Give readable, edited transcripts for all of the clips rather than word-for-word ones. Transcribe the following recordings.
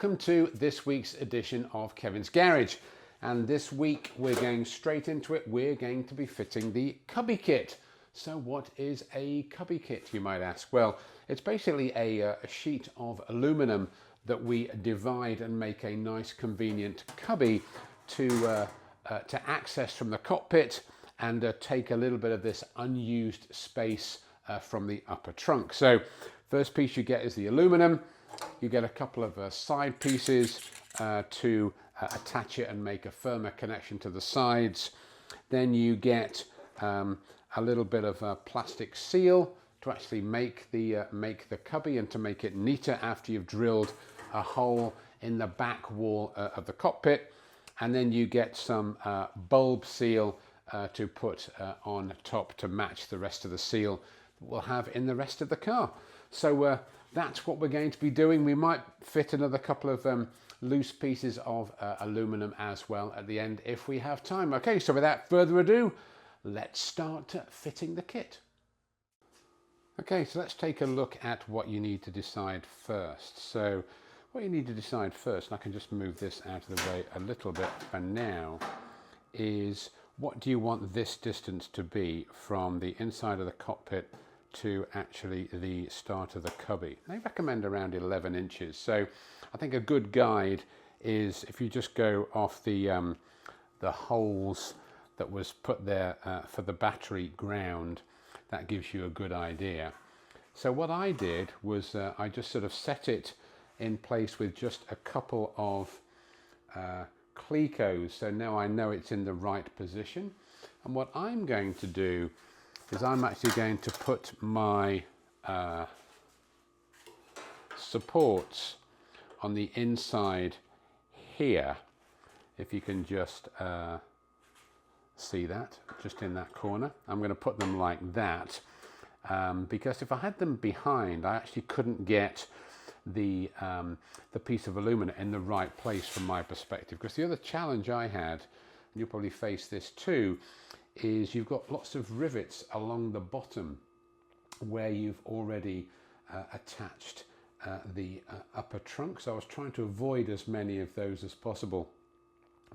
welcome to this week's edition of Kevin's Garage. And this week we're going straight into it. We're going to be fitting the Cubby kit. So what is a Cubby kit, you might ask? Well, it's basically a sheet of aluminum that we divide and make a nice convenient cubby to access from the cockpit and take a little bit of this unused space from the upper trunk. So first piece you get is the aluminum. You get a couple of side pieces to attach it and make a firmer connection to the sides. Then you get a little bit of plastic seal to actually make the cubby and to make it neater after you've drilled a hole in the back wall of the cockpit. And then you get some bulb seal to put on top to match the rest of the seal that we'll have in the rest of the car. So that's what we're going to be doing. We might fit another couple of loose pieces of aluminum as well at the end if we have time. Okay, so without further ado, let's start fitting the kit. Okay, so let's take a look at what you need to decide first. So what you need to decide first, and I can just move this out of the way a little bit for now, is what do you want this distance to be from the inside of the cockpit to actually the start of the cubby. They recommend around 11 inches. So I think a good guide is if you just go off the holes that was put there for the battery ground, that gives you a good idea. So what I did was I just sort of set it in place with just a couple of clecos. So now I know it's in the right position. And what I'm going to do is I'm actually going to put my supports on the inside here. If you can just see that, just in that corner. I'm going to put them like that because if I had them behind, I actually couldn't get the piece of aluminum in the right place from my perspective. Because the other challenge I had, and you'll probably face this too, is you've got lots of rivets along the bottom where you've already attached the upper trunk. So I was trying to avoid as many of those as possible.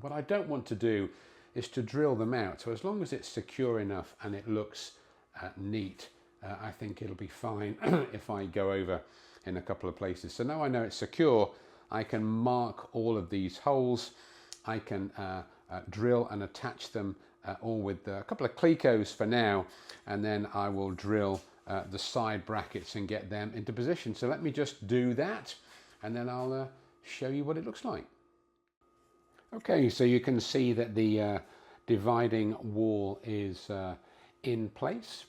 What I don't want to do is to drill them out. So as long as it's secure enough and it looks neat, I think it'll be fine if I go over in a couple of places. So now I know it's secure, I can mark all of these holes. I can drill and attach them all with a couple of clecos for now, and then I will drill the side brackets and get them into position. So let me just do that and then I'll show you what it looks like. Okay, so you can see that the dividing wall is in place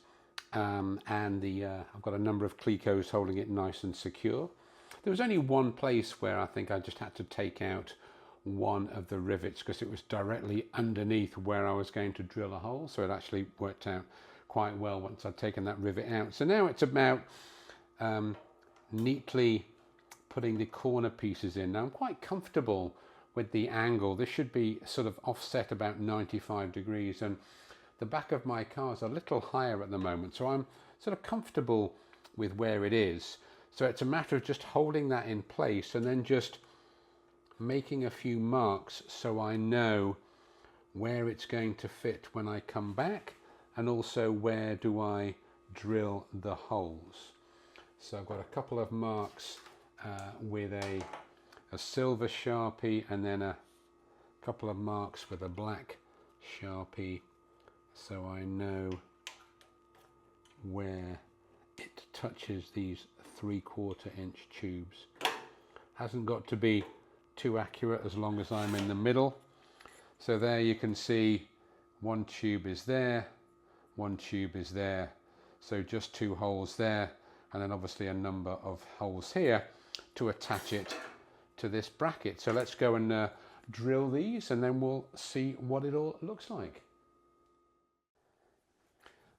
and I've got a number of clecos holding it nice and secure. There was only one place where I think I just had to take out one of the rivets because it was directly underneath where I was going to drill a hole, so it actually worked out quite well once I'd taken that rivet out. So now it's about neatly putting the corner pieces in. Now I'm quite comfortable with the angle. This should be sort of offset about 95 degrees, and the back of my car is a little higher at the moment, so I'm sort of comfortable with where it is. So it's a matter of just holding that in place and then just making a few marks so I know where it's going to fit when I come back, and also where do I drill the holes. So I've got a couple of marks with a silver Sharpie, and then a couple of marks with a black Sharpie, so I know where it touches these 3/4 inch tubes. Hasn't got to be too accurate as long as I'm in the middle. So there you can see one tube is there, one tube is there, so just 2 holes there, and then obviously a number of holes here to attach it to this bracket. So let's go and drill these and then we'll see what it all looks like.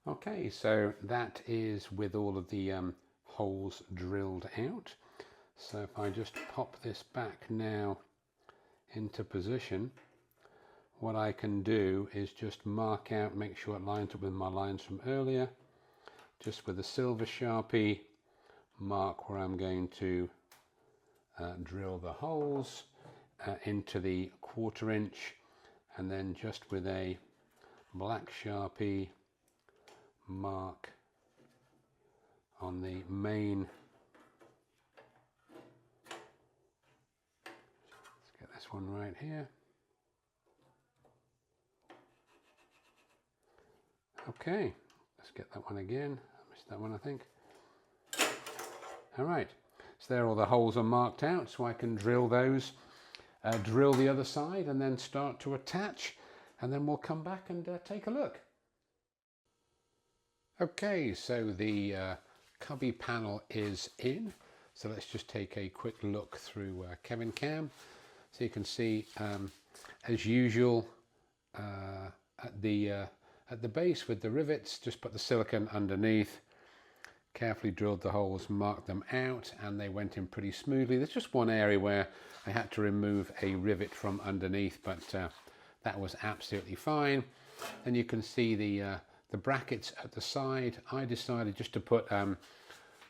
Okay, so that is with all of the holes drilled out. So if I just pop this back now into position, what I can do is just mark out, make sure it lines up with my lines from earlier, just with a silver Sharpie, mark where I'm going to drill the holes into the 1/4 inch, and then just with a black Sharpie mark on the main. Let's get this one right here. Okay, let's get that one again. I missed that one, I think. All right, so there all the holes are marked out, so I can drill those, drill the other side, and then start to attach, and then we'll come back and take a look. Okay, so the cubby panel is in, so let's just take a quick look through Kevin Cam. So you can see, as usual, at the base with the rivets, just put the silicone underneath, carefully drilled the holes, marked them out, and they went in pretty smoothly. There's just one area where I had to remove a rivet from underneath, but that was absolutely fine. And you can see the brackets at the side. I decided just to put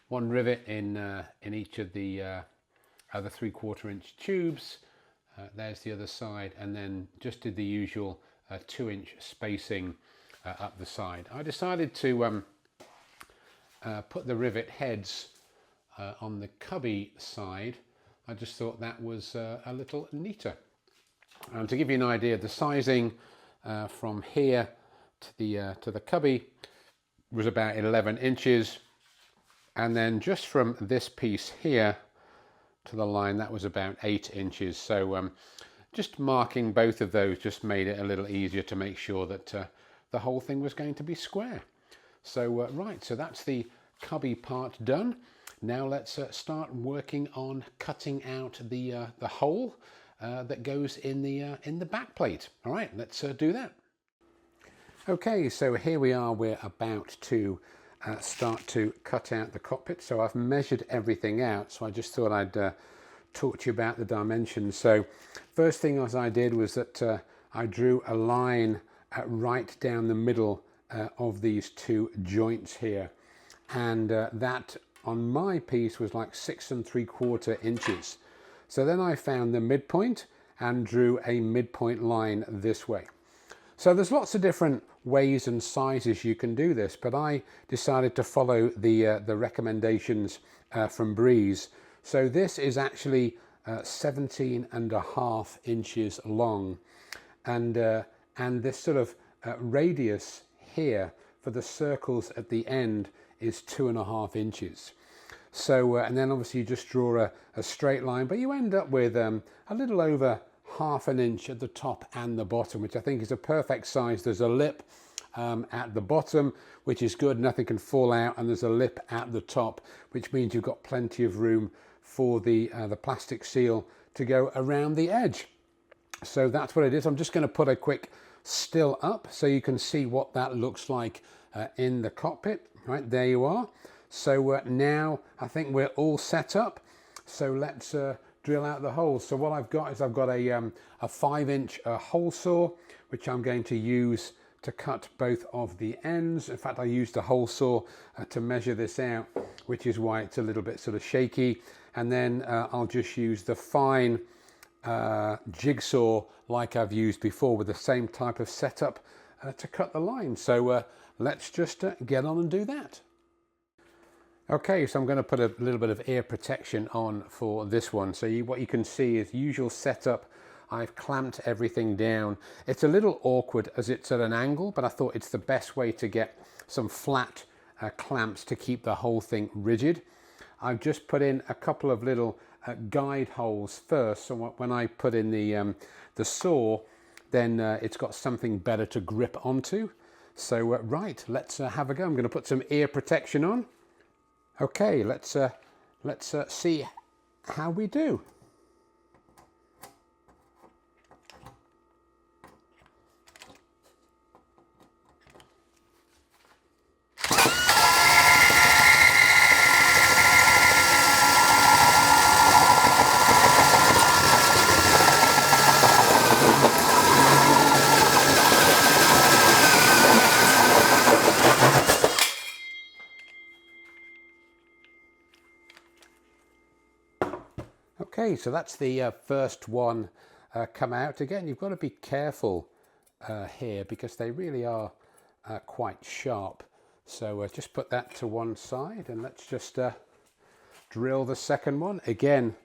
one rivet in each of the other 3/4 inch tubes. There's the other side, and then just did the usual 2-inch spacing up the side. I decided to put the rivet heads on the cubby side. I just thought that was a little neater. To give you an idea, the sizing from here to the cubby was about 11 inches, and then just from this piece here to the line, that was about 8 inches. So just marking both of those just made it a little easier to make sure that the whole thing was going to be square. So right, so that's the cubby part done. Now let's start working on cutting out the hole that goes in the back plate. All right, let's do that. Okay, so here we are. We're about to start to cut out the cockpit. So I've measured everything out. So I just thought I'd talk to you about the dimensions. So first thing as I did was that I drew a line right down the middle of these two joints here, and that on my piece was like 6 3/4 inches. So then I found the midpoint and drew a midpoint line this way. So there's lots of different ways and sizes you can do this, but I decided to follow the recommendations from Breeze. So this is actually 17.5 inches long, and this sort of radius here for the circles at the end is 2.5 inches. So and then obviously you just draw a straight line, but you end up with a little over 1/2 inch at the top and the bottom, which I think is a perfect size. There's a lip at the bottom, which is good, nothing can fall out, and there's a lip at the top, which means you've got plenty of room for the plastic seal to go around the edge. So that's what it is. I'm just going to put a quick still up so you can see what that looks like in the cockpit. Right, there you are. So now I think we're all set up. So let's drill out the holes. So what I've got is I've got a 5-inch hole saw, which I'm going to use to cut both of the ends. In fact, I used a hole saw to measure this out, which is why it's a little bit sort of shaky. And then I'll just use the fine jigsaw like I've used before with the same type of setup to cut the line. So let's just get on and do that. Okay, so I'm going to put a little bit of ear protection on for this one. So what you can see is usual setup. I've clamped everything down. It's a little awkward as it's at an angle, but I thought it's the best way to get some flat clamps to keep the whole thing rigid. I've just put in a couple of little guide holes first, so when I put in the saw, then it's got something better to grip onto. So right, let's have a go. I'm going to put some ear protection on. Okay, let's see how we do. Okay, so that's the first one come out. Again, you've got to be careful here because they really are quite sharp. So just put that to one side and let's just drill the second one. Again,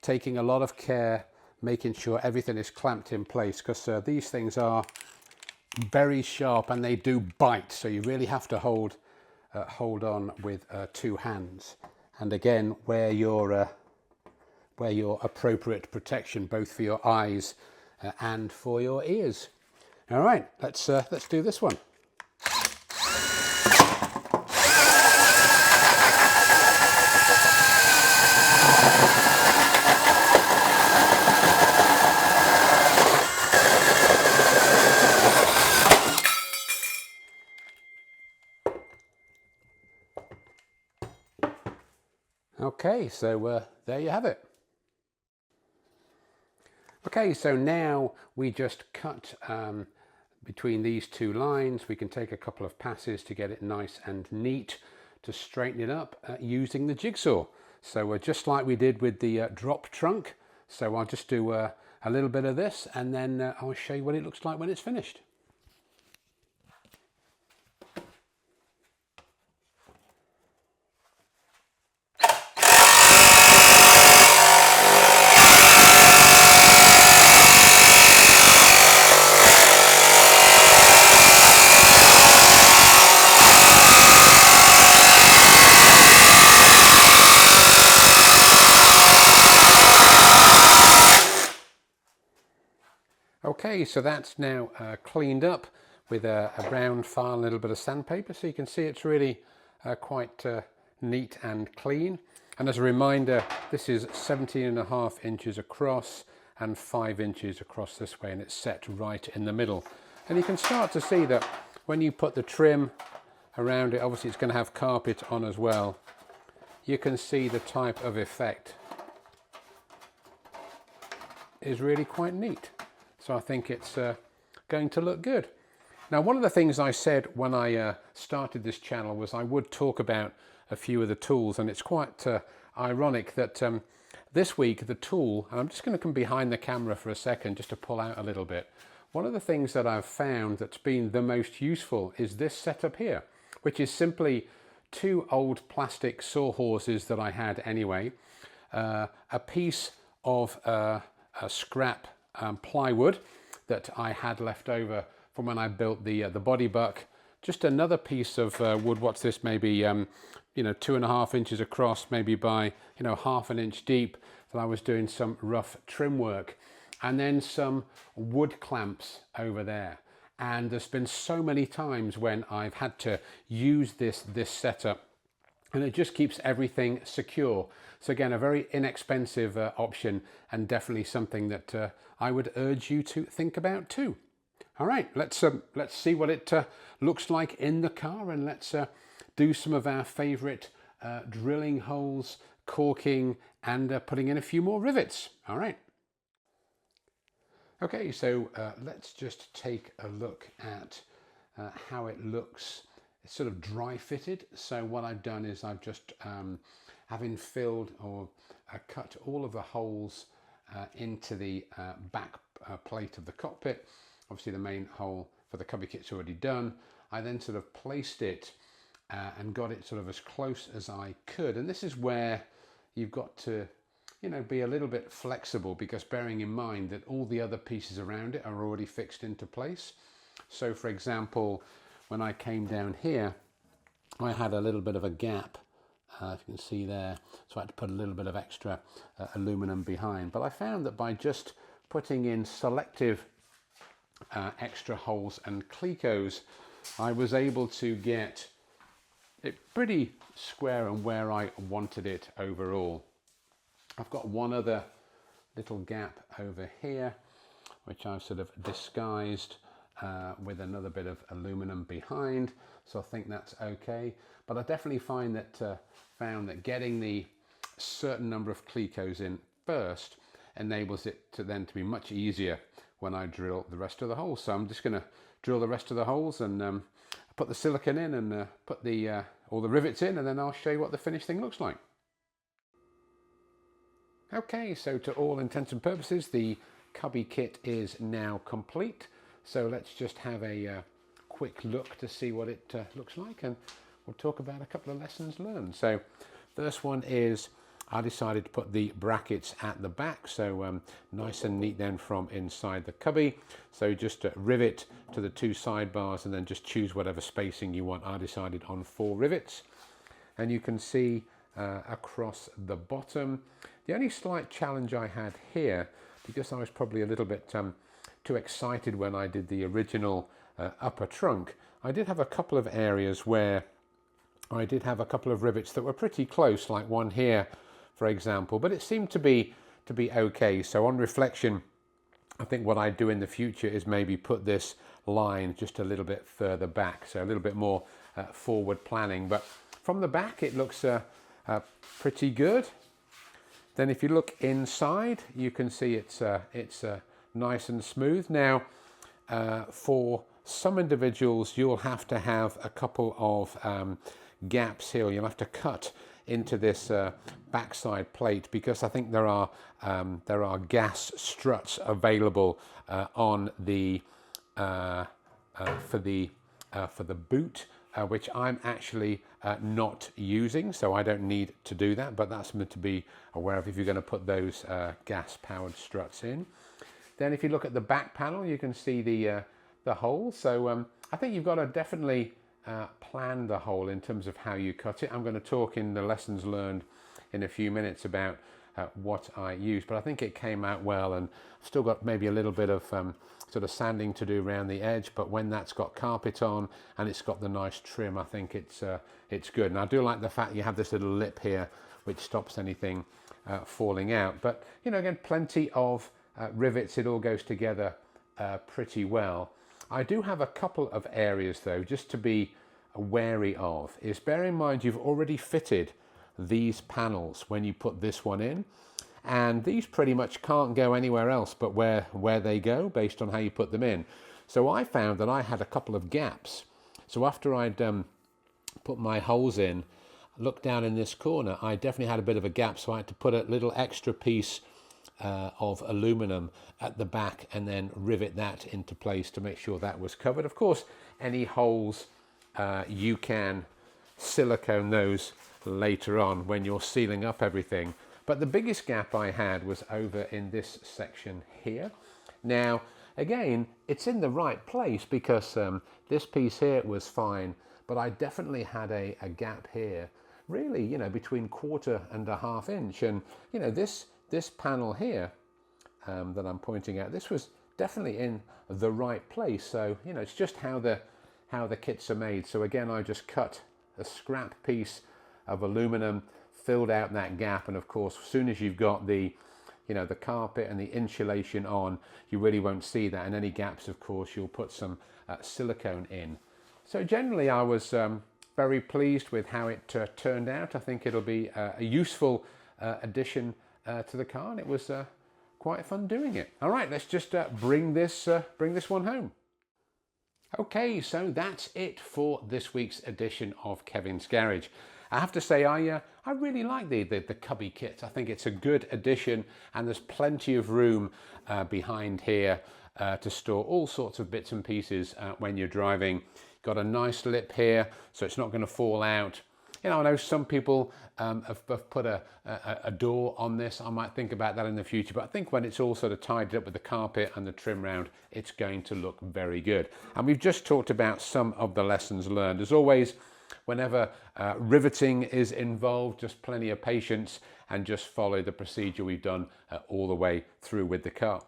taking a lot of care, making sure everything is clamped in place because these things are very sharp and they do bite. So you really have to hold on with two hands. And again, wear your appropriate protection, both for your eyes and for your ears. All right, let's do this one. Okay, so there you have it. Okay, so now we just cut between these two lines. We can take a couple of passes to get it nice and neat to straighten it up using the jigsaw. So just like we did with the drop trunk. So I'll just do a little bit of this and then I'll show you what it looks like when it's finished. Okay, so that's now cleaned up with a brown file, a little bit of sandpaper, so you can see it's really quite neat and clean. And as a reminder, this is 17.5 inches across and 5 inches across this way, and it's set right in the middle. And you can start to see that when you put the trim around it, obviously it's going to have carpet on as well, you can see the type of effect is really quite neat. So I think it's going to look good. Now, one of the things I said when I started this channel was I would talk about a few of the tools, and it's quite ironic that this week the tool, and I'm just going to come behind the camera for a second just to pull out a little bit. One of the things that I've found that's been the most useful is this setup here, which is simply two old plastic sawhorses that I had anyway, a piece of a scrap plywood that I had left over from when I built the body buck, just another piece of wood. What's this? Maybe you know, 2.5 inches across, maybe by half an inch deep, that I was doing some rough trim work, and then some wood clamps over there. And there's been so many times when I've had to use this setup, and it just keeps everything secure. So again, a very inexpensive option, and definitely something that I would urge you to think about too. All right, let's see what it looks like in the car, and let's do some of our favorite drilling holes, caulking, and putting in a few more rivets. All right. Okay, so let's just take a look at how it looks. It's sort of dry fitted. So what I've done is I've just having filled or cut all of the holes into the back plate of the cockpit. Obviously the main hole for the cubby kit's already done. I then sort of placed it and got it sort of as close as I could. And this is where you've got to be a little bit flexible, because bearing in mind that all the other pieces around it are already fixed into place. So for example, when I came down here, I had a little bit of a gap, if you can see there, so I had to put a little bit of extra aluminum behind. But I found that by just putting in selective extra holes and clecos, I was able to get it pretty square and where I wanted it overall. I've got one other little gap over here, which I've sort of disguised with another bit of aluminum behind, so I think that's okay. But I definitely found that getting the certain number of clecos in first enables it to then to be much easier when I drill the rest of the holes. So I'm just going to drill the rest of the holes and put the silicone in and put all the rivets in, and then I'll show you what the finished thing looks like. Okay, so to all intents and purposes, the cubby kit is now complete. So let's just have a quick look to see what it looks like, and we'll talk about a couple of lessons learned. So first one is I decided to put the brackets at the back, so nice and neat then from inside the cubby. So just rivet to the two sidebars and then just choose whatever spacing you want. I decided on 4 rivets, and you can see across the bottom. The only slight challenge I had here, because I was probably a little bit too excited when I did the original upper trunk, I did have a couple of areas where I did have a couple of rivets that were pretty close, like one here, for example, but it seemed to be okay. So on reflection, I think what I'd do in the future is maybe put this line just a little bit further back, so a little bit more forward planning. But from the back, it looks pretty good. Then if you look inside, you can see it's nice and smooth. Now, for some individuals, you'll have to have a couple of gaps here. You'll have to cut into this backside plate, because I think there are gas struts available on the for the boot, which I'm actually not using, so I don't need to do that, but that's something to be aware of if you're going to put those gas powered struts in. Then if you look at the back panel, you can see the hole. So I think you've got to definitely plan the hole in terms of how you cut it. I'm going to talk in the lessons learned in a few minutes about what I used, but I think it came out well, and still got maybe a little bit of sort of sanding to do around the edge, but when that's got carpet on and it's got the nice trim, I think it's good. And I do like the fact you have this little lip here which stops anything falling out. But you know, again, plenty of rivets. It all goes together pretty well. I do have a couple of areas though just to be wary of. Is bear in mind you've already fitted these panels when you put this one in, and these pretty much can't go anywhere else but where they go based on how you put them in. So I found that I had a couple of gaps. So after I'd put my holes in, look down in this corner, I definitely had a bit of a gap, so I had to put a little extra piece of aluminum at the back and then rivet that into place to make sure that was covered. Of course, any holes you can silicone those later on when you're sealing up everything. But the biggest gap I had was over in this section here. Now, again, it's in the right place because this piece here was fine, but I definitely had a gap here, really, you know, between 1/4 and 1/2 inch. And, you know, this panel here that I'm pointing at, this was definitely in the right place. So, you know, it's just how the kits are made. So again, I just cut a scrap piece of aluminum, filled out that gap, and of course, as soon as you've got the, you know, the carpet and the insulation on, you really won't see that. And any gaps, of course, you'll put some silicone in. So generally, I was very pleased with how it turned out. I think it'll be a useful addition to the car, and it was quite fun doing it. All right, let's just bring this one home. Okay, so that's it for this week's edition of Kevin's Garage. I have to say, I really like the cubby kit. I think it's a good addition, and there's plenty of room behind here to store all sorts of bits and pieces when you're driving. Got a nice lip here, so it's not going to fall out. You know, I know some people have put a door on this. I might think about that in the future, but I think when it's all sort of tied up with the carpet and the trim round, it's going to look very good. And we've just talked about some of the lessons learned. As always, whenever riveting is involved, just plenty of patience and just follow the procedure we've done all the way through with the car.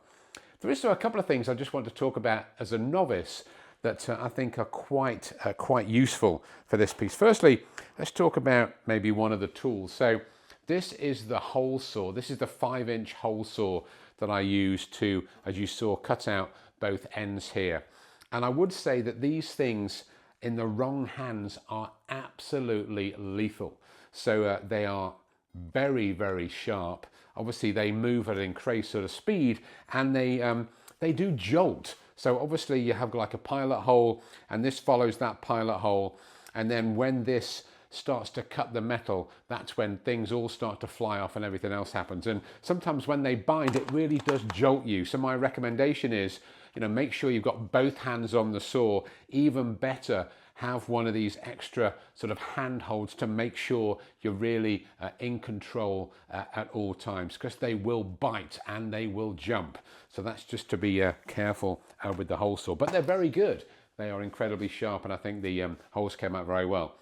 There is a couple of things I just want to talk about as a novice that I think are quite useful for this piece. Firstly, let's talk about maybe one of the tools. So this is the hole saw. This is the 5-inch hole saw that I use to, as you saw, cut out both ends here. And I would say that these things in the wrong hands are absolutely lethal. So they are very, very sharp. Obviously they move at an increased sort of speed, and they do jolt. So obviously you have like a pilot hole, and this follows that pilot hole. And then when this starts to cut the metal, that's when things all start to fly off and everything else happens. And sometimes when they bind, it really does jolt you. So my recommendation is, make sure you've got both hands on the saw. Even better, have one of these extra sort of handholds to make sure you're really in control at all times, because they will bite and they will jump. So that's just to be careful with the hole saw. But they're very good. They are incredibly sharp, and I think the holes came out very well.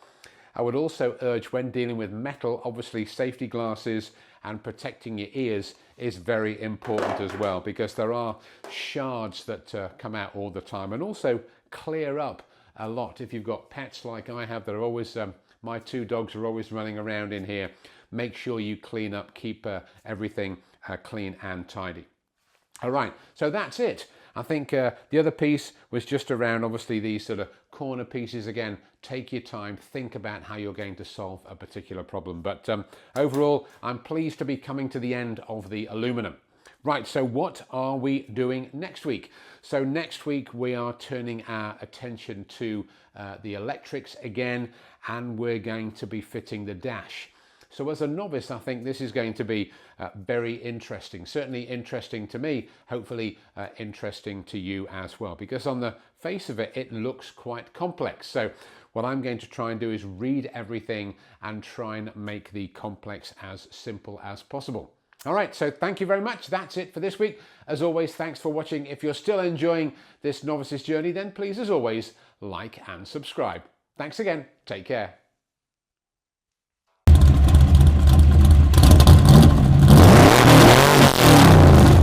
I would also urge, when dealing with metal, obviously safety glasses and protecting your ears is very important as well, because there are shards that come out all the time and also clear up a lot. If you've got pets like I have, they're always, my 2 dogs are always running around in here. Make sure you clean up, keep everything clean and tidy. All right, so that's it. I think the other piece was just around, obviously, these sort of corner pieces. Again, take your time, think about how you're going to solve a particular problem. But overall, I'm pleased to be coming to the end of the aluminum. Right, so what are we doing next week? So next week we are turning our attention to the electrics again, and we're going to be fitting the dash. So as a novice, I think this is going to be very interesting. Certainly interesting to me, hopefully interesting to you as well, because on the face of it, it looks quite complex. So what I'm going to try and do is read everything and try and make the complex as simple as possible. All right, so thank you very much. That's it for this week. As always, thanks for watching. If you're still enjoying this novice's journey, then please, as always, like and subscribe. Thanks again. Take care.